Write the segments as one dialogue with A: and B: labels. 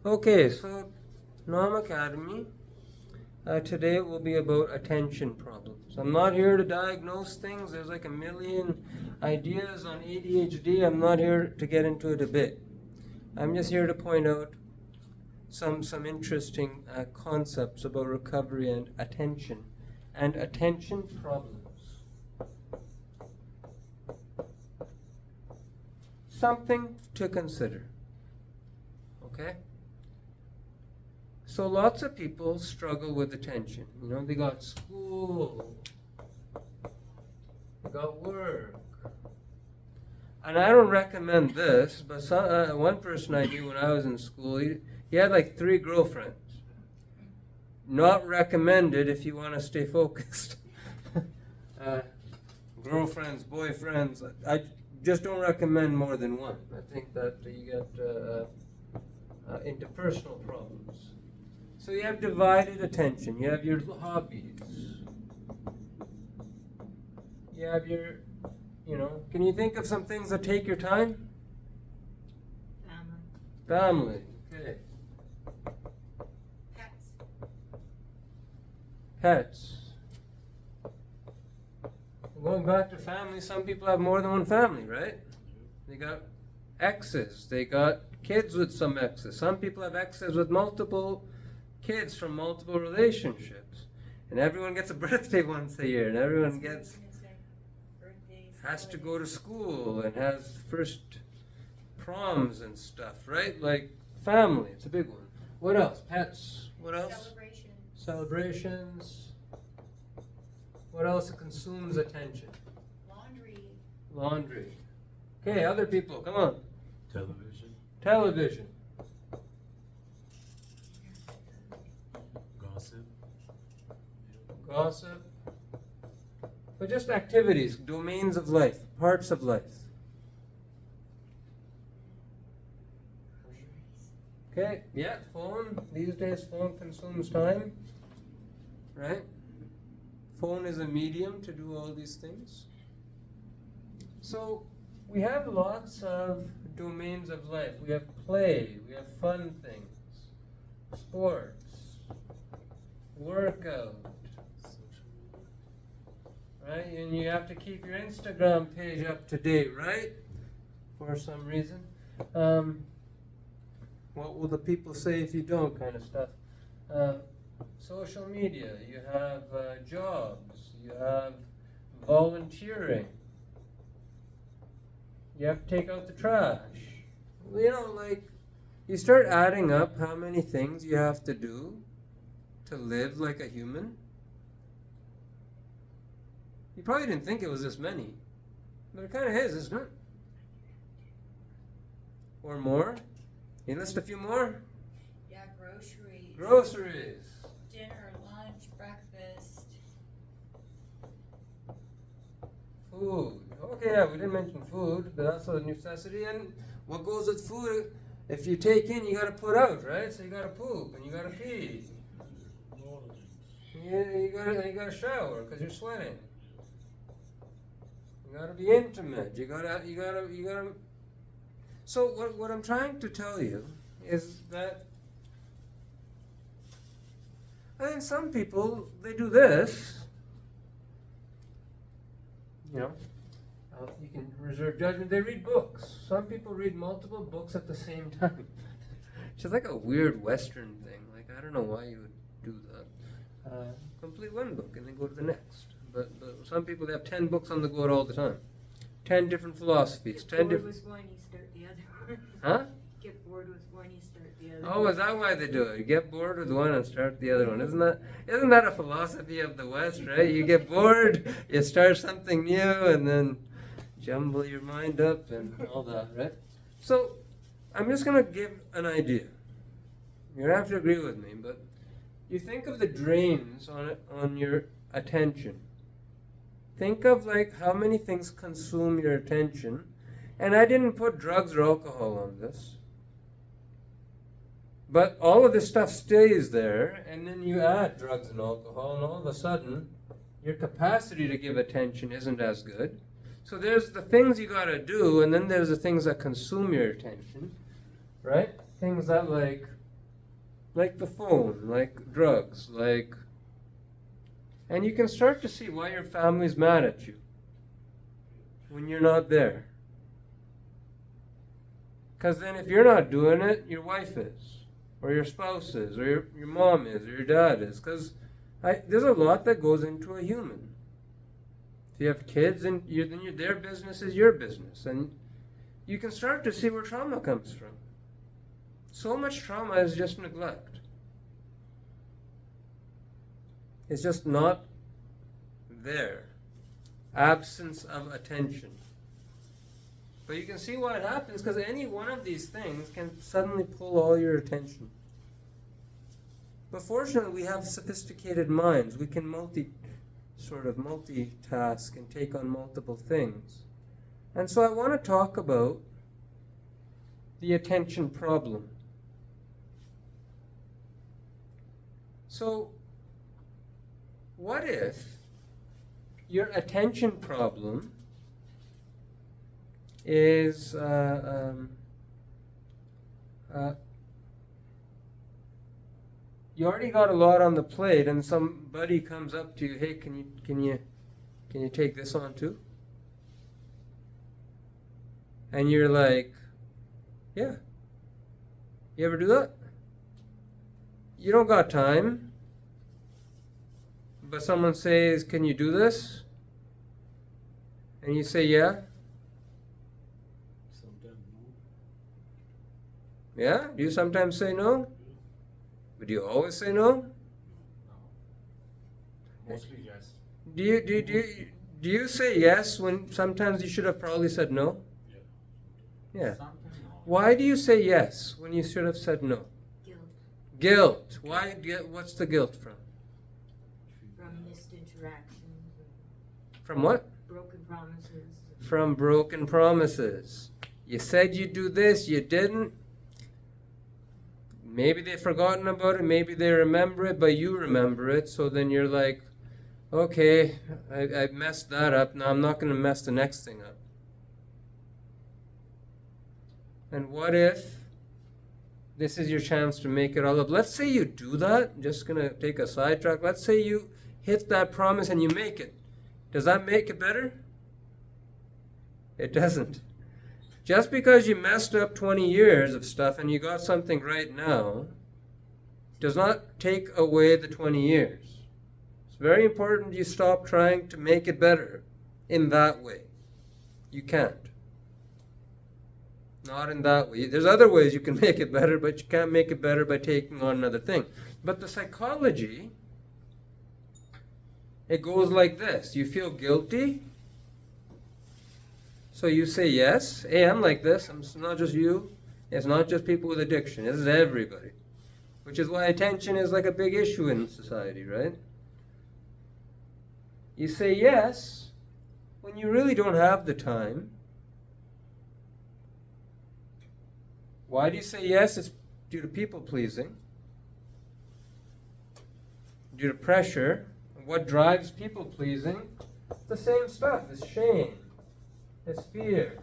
A: Okay, so Nam Academy, today will be about attention problems. I'm not here to diagnose things. There's like a million ideas on ADHD. I'm not here to get into a debate. I'm just here to point out some interesting concepts about recovery and attention problems. Something to consider. Okay? So lots of people struggle with attention. You know, they got school, they got work. And I don't recommend this, but one person I knew when I was in school, he had like 3 girlfriends. Not recommended if you want to stay focused. Girlfriends, boyfriends, I just don't recommend more than one. I think that you get interpersonal problems. So you have divided attention. You have your hobbies. You have your, can you think of some things that take your time? Family. Okay. Pets. Going back to family, some people have more than one family, right? They got exes. They got kids with some exes. Some people have exes with multiple kids from multiple relationships. And everyone gets a birthday once a year, and everyone has to go to school and has first proms and stuff, right? Like family, it's a big one. What else? Pets. What else? Celebrations. What else consumes attention? Laundry. Okay, other people, come on. Television. Gossip. But just activities, domains of life, parts of life. Okay, yeah, phone. These days phone consumes time, right? Phone is a medium to do all these things. So we have lots of domains of life. We have play, we have fun things, sports, workout, right? And you have to keep your Instagram page up to date, right? For some reason. What will the people say if you don't, kind of stuff. Social media, you have jobs, you have volunteering, you have to take out the trash. You start adding up how many things you have to do to live like a human. You probably didn't think it was this many, but it kind of is, isn't it? Or more? You list a few more?
B: Yeah, groceries.
A: Groceries.
B: Dinner, lunch, breakfast.
A: Food. Okay, yeah, we didn't mention food, but that's a necessity. And what goes with food, if you take in, you got to put out, right? So you got to poop and you got to pee. Yeah, you got to shower because you're sweating. You got to be intimate. You got to. So what I'm trying to tell you is that I think some people, they do this. You can reserve judgment. They read books. Some people read multiple books at the same time. It's like a weird Western thing. Like, I don't know why you would do that. Complete one book and then go to the next. But some people, they have 10 books on the go all the time. 10 different philosophies. 10 different.
B: With one, you start the other.
A: Huh?
B: Get bored with one, you start the other.
A: Oh, is that why they do it? You get bored with one and start the other one. Isn't that a philosophy of the West, right? You get bored, you start something new, and then jumble your mind up and all that, right? So, I'm just going to give an idea. You don't have to agree with me, but you think of the drains on your attention. Think of how many things consume your attention. And I didn't put drugs or alcohol on this. But all of this stuff stays there, and then you add drugs and alcohol, and all of a sudden, your capacity to give attention isn't as good. So there's the things you got to do, and then there's the things that consume your attention, right? Things that like the phone, like drugs, like, and you can start to see why your family's mad at you when you're not there. Because then if you're not doing it, your wife is, or your spouse is, or your mom is, or your dad is. Because there's a lot that goes into a human. If you have kids, then their business is your business. And you can start to see where trauma comes from. So much trauma is just neglect. It's just not there. Absence of attention. But you can see why it happens, because any one of these things can suddenly pull all your attention. But fortunately, we have sophisticated minds. We can multitask and take on multiple things. And so I want to talk about the attention problem. So, what if your attention problem is you already got a lot on the plate, and somebody comes up to you, hey, can you take this on too? And you're like, yeah. You ever do that? You don't got time, but someone says, can you do this? And you say, yeah.
C: Sometimes no.
A: Yeah? Do you sometimes say no? But do you always say no?
C: No. Mostly yes.
A: Do you say yes when sometimes you should have probably said no?
C: Yeah.
A: Yeah.
C: Sometimes no.
A: Why do you say yes when you should have said no?
B: Guilt
A: Guilt. Why? What's the guilt from?
B: from missed interactions,
A: From what?
B: broken promises.
A: From broken promises. You said you'd do this, you didn't. Maybe they've forgotten about it, maybe they remember it, but you remember it, so then you're like, okay, I messed that up, now I'm not going to mess the next thing up. And what if this is your chance to make it all up? Let's say you do that, I'm just going to take a sidetrack. Let's say you hit that promise and you make it. Does that make it better? It doesn't. Just because you messed up 20 years of stuff and you got something right now does not take away the 20 years. It's very important you stop trying to make it better in that way. You can't. Not in that way. There's other ways you can make it better, but you can't make it better by taking on another thing. But the psychology, it goes like this. You feel guilty. So you say yes. Hey, I'm like this. It's not just you. It's not just people with addiction. This is everybody. Which is why attention is like a big issue in society, right? You say yes when you really don't have the time. Why do you say yes? It's due to people pleasing. Due to pressure. What drives people pleasing? It's the same stuff. It's shame. It's fear.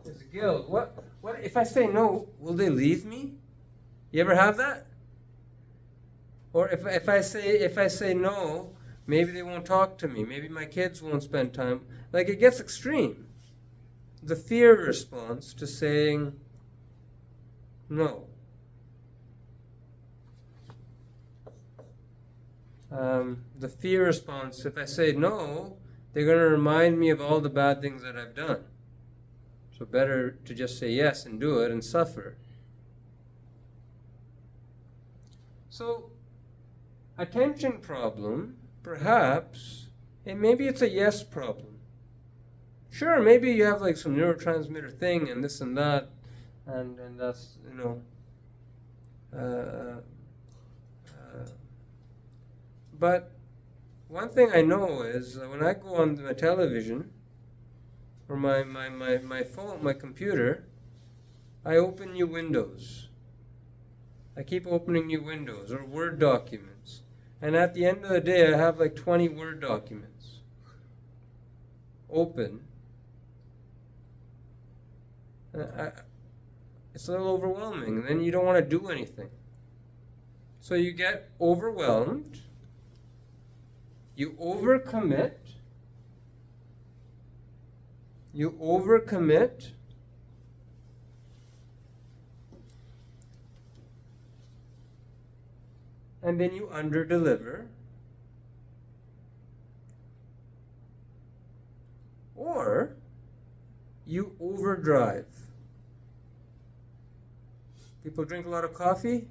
A: It's guilt. What if I say no, will they leave me? You ever have that? Or if I say no, maybe they won't talk to me. Maybe my kids won't spend time. Like, it gets extreme. The fear response to saying no. The fear response, if I say no, they're going to remind me of all the bad things that I've done. So better to just say yes and do it and suffer. So, attention problem, perhaps, and maybe it's a yes problem. Sure, maybe you have like some neurotransmitter thing and this and that, and that's, but one thing I know is when I go on my television or my phone, my computer, I open new windows. I keep opening new windows or Word documents. And at the end of the day, I have like 20 Word documents open. It's a little overwhelming. Then you don't want to do anything. So you get overwhelmed, you overcommit, and then you underdeliver, or you overdrive. People drink a lot of coffee.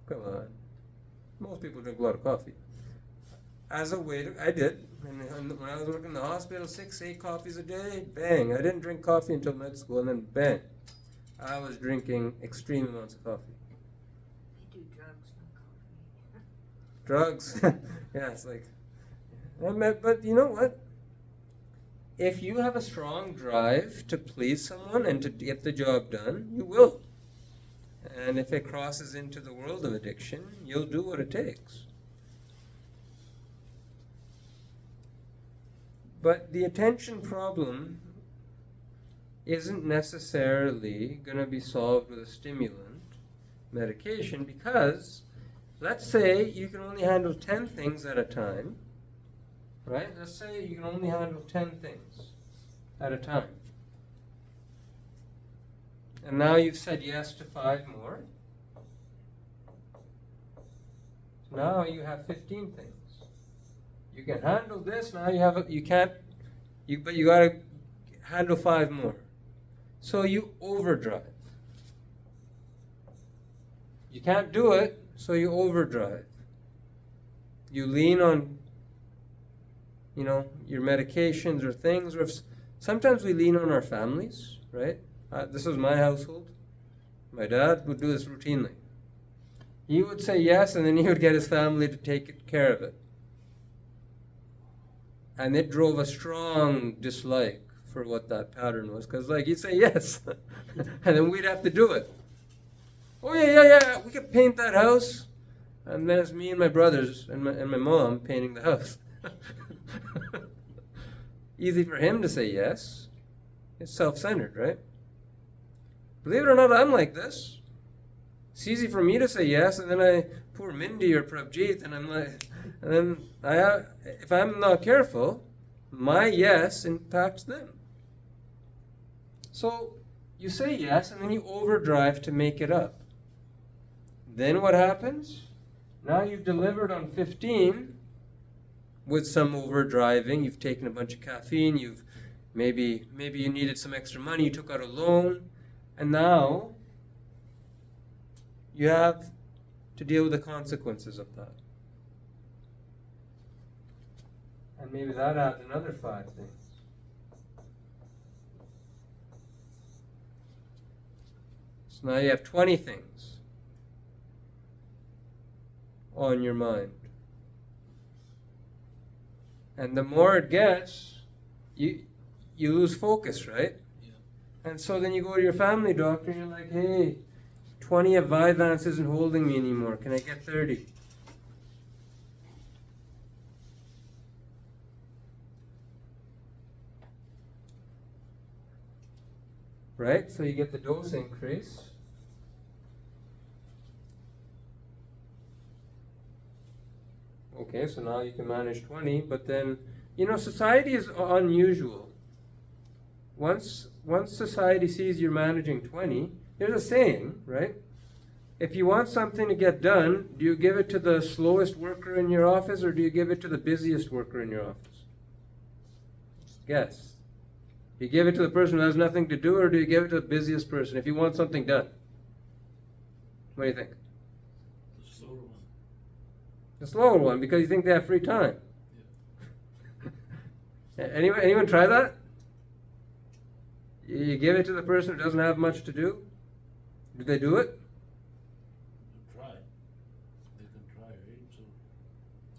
A: Come on. Most people drink a lot of coffee. As a way to, I did. And when I was working in the hospital, 6-8 coffees a day, bang. I didn't drink coffee until med school, and then bang. I was drinking extreme amounts of coffee.
B: They do drugs from coffee.
A: Drugs. Yeah, it's like, but you know what? If you have a strong drive to please someone and to get the job done, you will. And if it crosses into the world of addiction, you'll do what it takes. But the attention problem isn't necessarily going to be solved with a stimulant medication, because let's say you can only handle 10 things at a time, right? Let's say you can only handle 10 things at a time. And now you've said yes to 5 more. Now you have 15 things. You can handle this, now you have but you got to handle 5 more. So you overdrive. You can't do it, so you overdrive. You lean on, your medications or things, or sometimes we lean on our families, right? This was my household. My dad would do this routinely. He would say yes, and then he would get his family to take care of it. And it drove a strong dislike for what that pattern was, because he'd say yes, and then we'd have to do it. Oh yeah, we could paint that house, and then it's me and my brothers and my mom painting the house. Easy for him to say yes. It's self-centered, right? Believe it or not, I'm like this. It's easy for me to say yes, and then poor Mindy or Prabjeet, and I'm like, and then if I'm not careful, my yes impacts them. So you say yes, and then you overdrive to make it up. Then what happens? Now you've delivered on 15 with some overdriving. You've taken a bunch of caffeine. You've maybe you needed some extra money. You took out a loan, and now you have to deal with the consequences of that. And maybe that adds another 5 things. So now you have 20 things on your mind. And the more it gets, you lose focus, right?
C: Yeah.
A: And so then you go to your family doctor and you're like, hey, 20 of Vyvanse isn't holding me anymore. Can I get 30? Right? So you get the dose increase. Okay, so now you can manage 20, but then, society is unusual. Once society sees you're managing 20, there's a saying, right? If you want something to get done, do you give it to the slowest worker in your office, or do you give it to the busiest worker in your office? Guess. Do you give it to the person who has nothing to do, or do you give it to the busiest person if you want something done? What do you think?
C: The slower one.
A: The slower one, because you think they have free time. Yeah. Anyone try that? You give it to the person who doesn't have much to do? Do they do it?
C: They can try, right?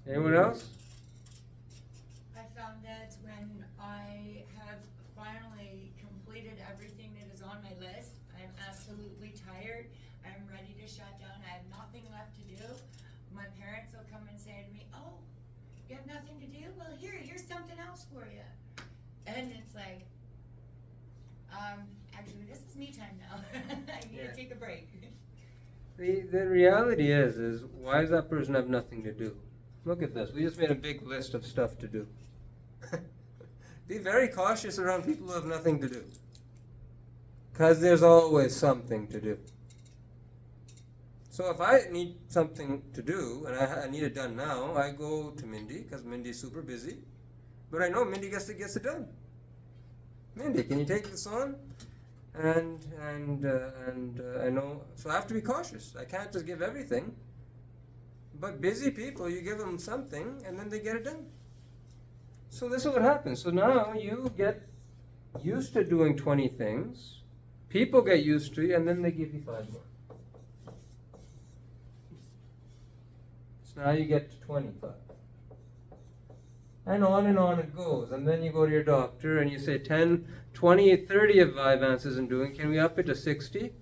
C: So
A: Anyone else?
D: I found that when I have finally completed everything that is on my list, I'm absolutely tired, I'm ready to shut down, I have nothing left to do. My parents will come and say to me, oh, you have nothing to do? Well, here's something else for you. And it's like, actually, this is me time now. I need
A: Yeah.
D: to take a break.
A: The reality is why does that person have nothing to do? Look at this. We just made a big list of stuff to do. Be very cautious around people who have nothing to do. Because there's always something to do. So if I need something to do, and I need it done now, I go to Mindy, because Mindy's super busy. But I know Mindy gets it done. Mindy, can you take this on? And I know, so I have to be cautious. I can't just give everything. But busy people, you give them something, and then they get it done. So this is what happens. So now you get used to doing 20 things. People get used to you, and then they give you 5 more. So now you get to 25. And on it goes. And then you go to your doctor and you say 10, 20, 30 of Vyvanse isn't doing. Can we up it to 60?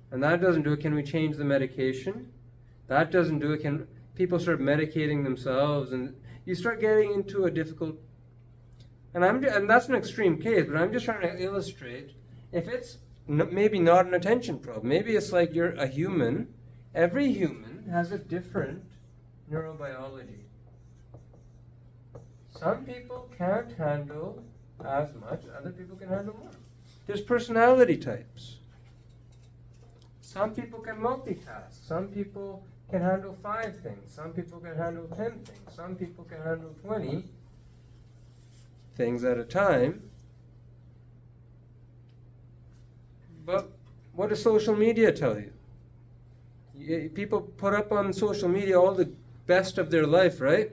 A: And that doesn't do it. Can we change the medication? That doesn't do it. Can people start medicating themselves? And you start getting into a difficult... And that's an extreme case, but I'm just trying to illustrate. If it's maybe not an attention problem, maybe it's like you're a human. Every human has a different neurobiology. Some people can't handle as much, other people can handle more. There's personality types. Some people can multitask. Some people can handle 5 things. Some people can handle 10 things. Some people can handle 20 things at a time. But what does social media tell you? People put up on social media all the best of their life, right?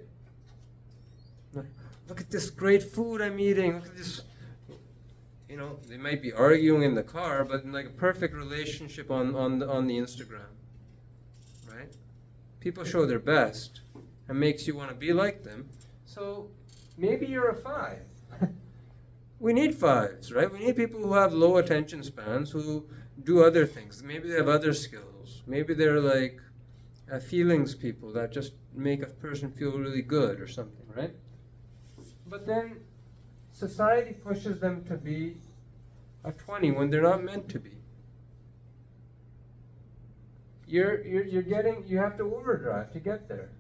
A: Look at this great food I'm eating. Look at this. You know, they might be arguing in the car, but in like a perfect relationship on the Instagram, right? People show their best and makes you want to be like them. So maybe you're a 5. We need 5s, right? We need people who have low attention spans, who do other things. Maybe they have other skills. Maybe they're like feelings people that just make a person feel really good or something, right? But then society pushes them to be a 20 when they're not meant to be. You have to overdrive to get there.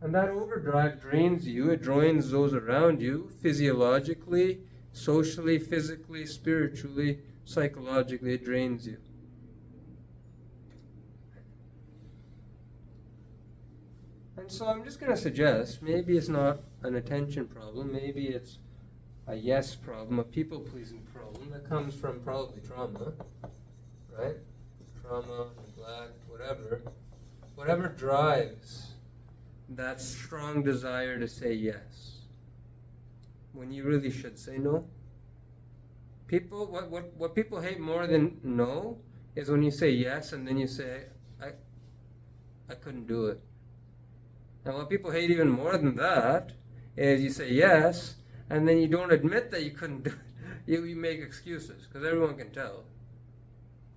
A: And that overdrive drains you, it drains those around you, physiologically, socially, physically, spiritually, psychologically, it drains you. And so I'm just going to suggest, maybe it's not an attention problem, maybe it's a yes problem, a people-pleasing problem that comes from probably trauma, right? Trauma, neglect, whatever drives that strong desire to say yes when you really should say no. People, what people hate more than no is when you say yes and then you say, I couldn't do it. And what people hate even more than that is you say yes and then you don't admit that you couldn't do it. You make excuses, because everyone can tell.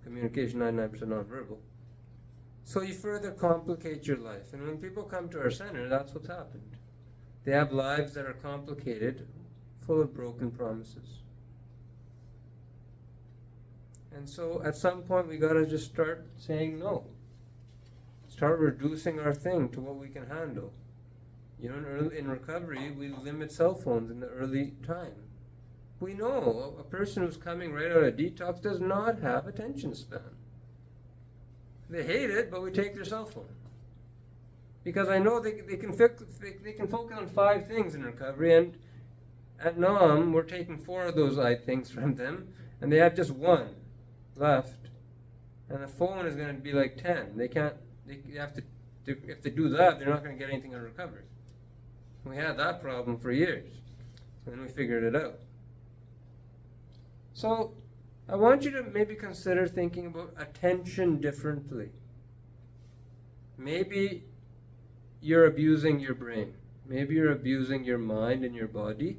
A: Communication 99% nonverbal. So you further complicate your life. And when people come to our center, that's what's happened. They have lives that are complicated, full of broken promises. And so at some point we got to just start saying no. Start reducing our thing to what we can handle. You know, in recovery, we limit cell phones in the early time. We know a person who's coming right out of detox does not have attention span. They hate it, but we take their cell phone. Because I know they can focus on 5 things in recovery, and at NOM, we're taking 4 of those things from them, and they have just 1 left. And the phone is going to be like 10. They have to, if they do that, they're not going to get anything in recovery. We had that problem for years, and we figured it out. So I want you to maybe consider thinking about attention differently. Maybe you're abusing your brain. Maybe you're abusing your mind and your body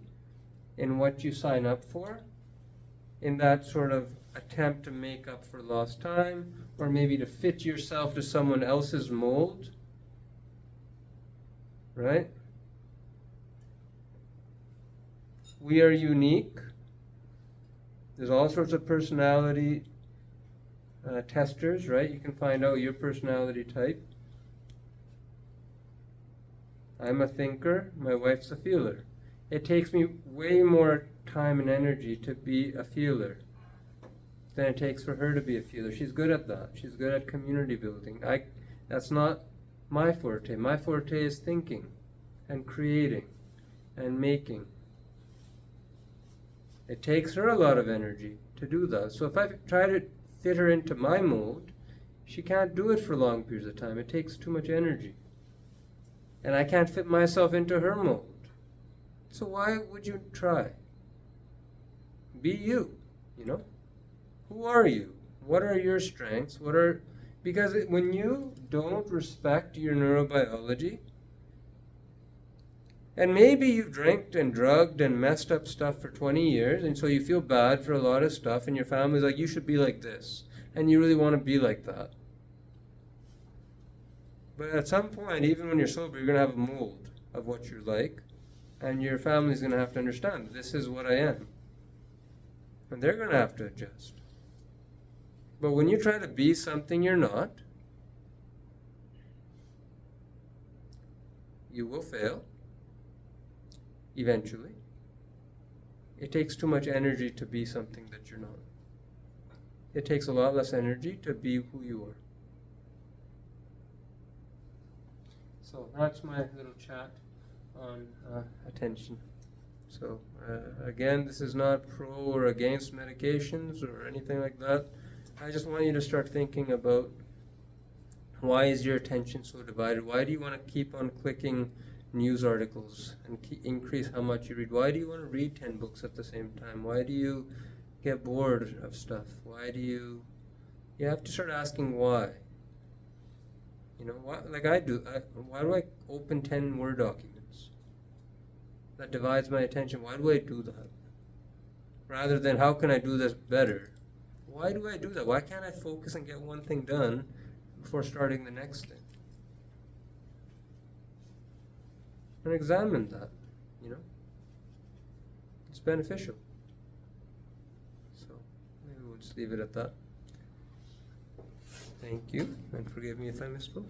A: in what you sign up for, in that sort of attempt to make up for lost time, or maybe to fit yourself to someone else's mold, right? We are unique. There's all sorts of personality testers, right? You can find out your personality type. I'm a thinker, my wife's a feeler. It takes me way more time and energy to be a feeler than it takes for her to be a feeler. She's good at that. She's good at community building. That's not my forte. My forte is thinking and creating and making. It takes her a lot of energy to do that. So if I try to fit her into my mold, she can't do it for long periods of time. It takes too much energy. And I can't fit myself into her mold. So why would you try? Be you, you know? Who are you? What are your strengths? Because when you don't respect your neurobiology, and maybe you've drank and drugged and messed up stuff for 20 years, and so you feel bad for a lot of stuff, and your family's like, you should be like this, and you really want to be like that. But at some point, even when you're sober, you're going to have a mold of what you're like, and your family's going to have to understand, this is what I am. And they're going to have to adjust. But when you try to be something you're not, you will fail. Eventually. It takes too much energy to be something that you're not. It takes a lot less energy to be who you are. So that's my little chat on attention. So again, this is not pro or against medications or anything like that. I just want you to start thinking about, why is your attention so divided? Why do you want to keep on clicking news articles and increase how much you read? Why do you want to read 10 books at the same time? Why do you get bored of stuff? Why do you have to start asking why. You know, why, like I do, why do I open 10 Word documents? That divides my attention. Why do I do that? Rather than, how can I do this better? Why do I do that? Why can't I focus and get one thing done before starting the next thing? And examine that, you know. It's beneficial. So maybe we'll just leave it at that. Thank you, and forgive me if I misspoke.